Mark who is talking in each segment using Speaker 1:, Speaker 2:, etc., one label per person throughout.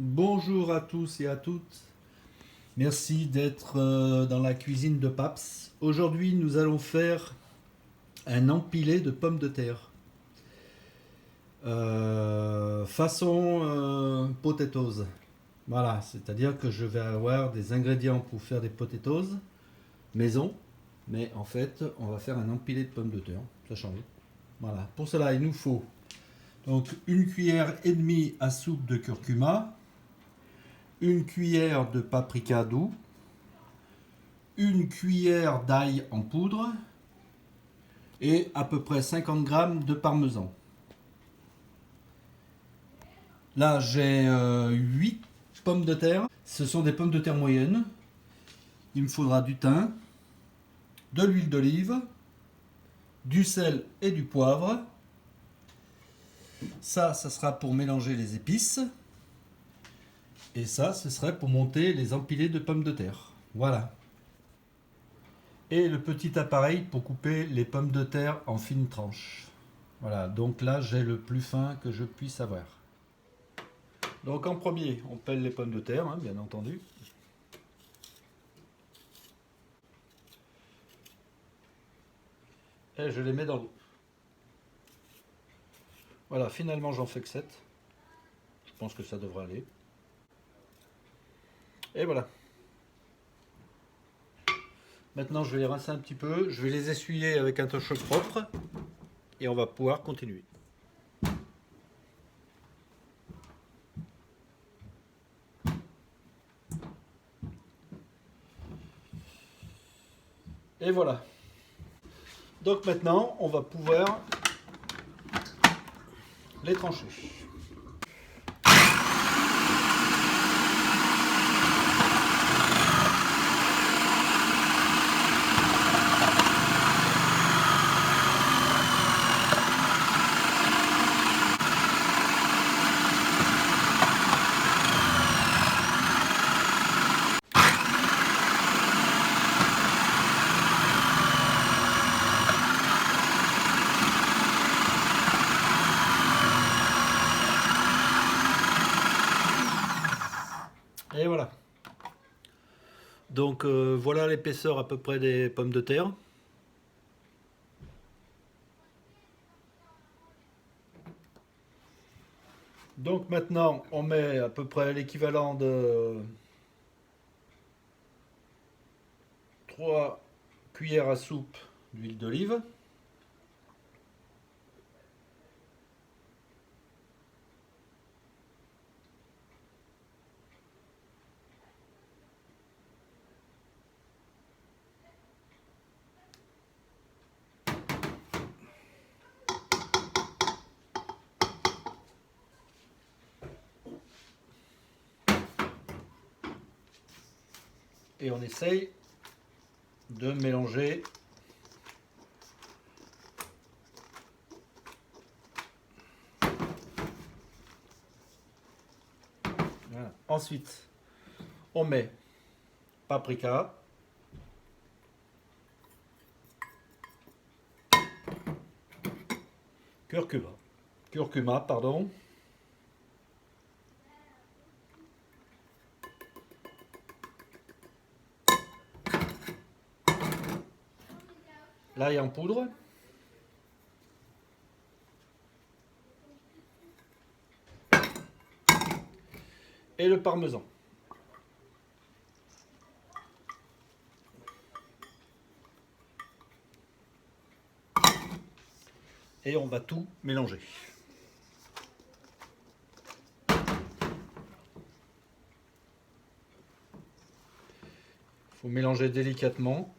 Speaker 1: Bonjour à tous et à toutes. Merci d'être dans la cuisine de Paps. Aujourd'hui, nous allons faire un empilé de pommes de terre. Façon potatoes. Voilà, c'est-à-dire que je vais avoir des ingrédients pour faire des potatoes maison, mais en fait, on va faire un empilé de pommes de terre. Ça change. Voilà. Pour cela, il nous faut donc une cuillère et demie à soupe de curcuma, une cuillère de paprika doux, une cuillère d'ail en poudre et à peu près 50 grammes de parmesan. Là, j'ai 8 pommes de terre. Ce sont des pommes de terre moyennes. Il me faudra du thym, de l'huile d'olive, du sel et du poivre. Ça sera pour mélanger les épices. Et ça, ce serait pour monter les empilés de pommes de terre. Voilà. Et le petit appareil pour couper les pommes de terre en fines tranches. Voilà, donc là, j'ai le plus fin que je puisse avoir. Donc en premier, on pèle les pommes de terre, hein, bien entendu. Et je les mets dans l'eau. Voilà, finalement j'en fais que 7. Je pense que ça devrait aller. Et voilà. Maintenant je vais les rincer un petit peu. Je vais les essuyer avec un touch propre. Et on va pouvoir continuer. Et voilà. Donc maintenant, on va pouvoir les trancher. Et voilà. Donc voilà l'épaisseur à peu près des pommes de terre. Donc maintenant on met à peu près l'équivalent de 3 cuillères à soupe d'huile d'olive. Et on essaye de mélanger voilà. Ensuite on met paprika, curcuma pardon, l'ail en poudre, et le parmesan. Et on va tout mélanger. Il faut mélanger délicatement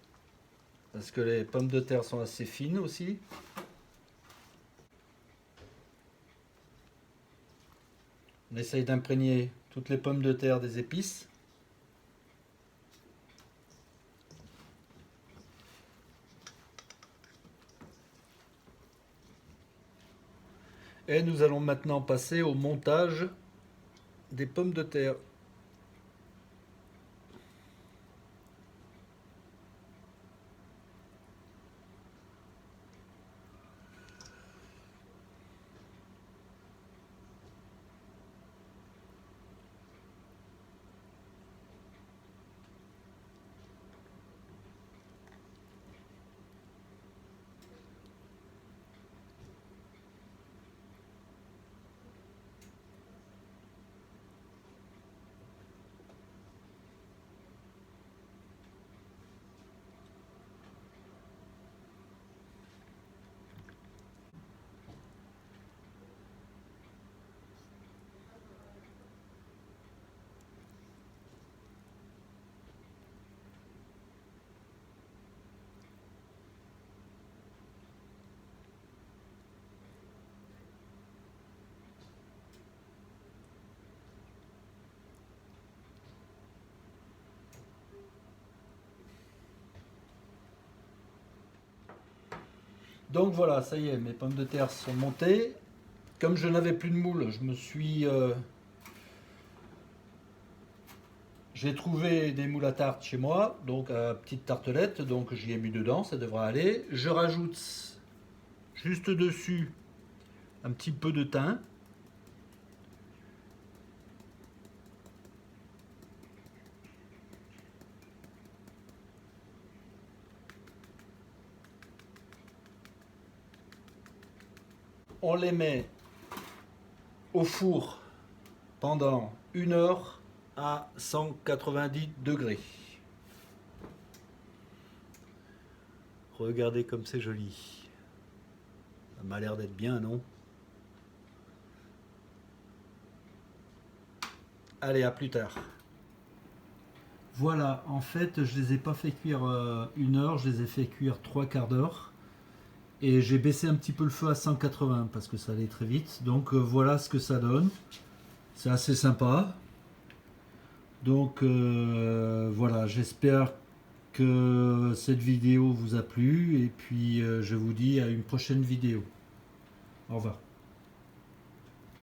Speaker 1: parce que les pommes de terre sont assez fines aussi. On essaye d'imprégner toutes les pommes de terre des épices. Et nous allons maintenant passer au montage des pommes de terre. Donc voilà, ça y est, mes pommes de terre sont montées. Comme je n'avais plus de moule, j'ai trouvé des moules à tarte chez moi, donc à petite tartelette, donc j'y ai mis dedans, ça devrait aller. Je rajoute juste dessus un petit peu de thym. On les met au four pendant 1 heure à 190 degrés. Regardez comme c'est joli. Ça m'a l'air d'être bien, non? Allez, à plus tard. Voilà, en fait, je les ai pas fait cuire 1 heure, je les ai fait cuire 3/4 d'heure. Et j'ai baissé un petit peu le feu à 180 parce que ça allait très vite. Donc voilà ce que ça donne. C'est assez sympa. Donc voilà, j'espère que cette vidéo vous a plu. Et puis je vous dis à une prochaine vidéo. Au revoir.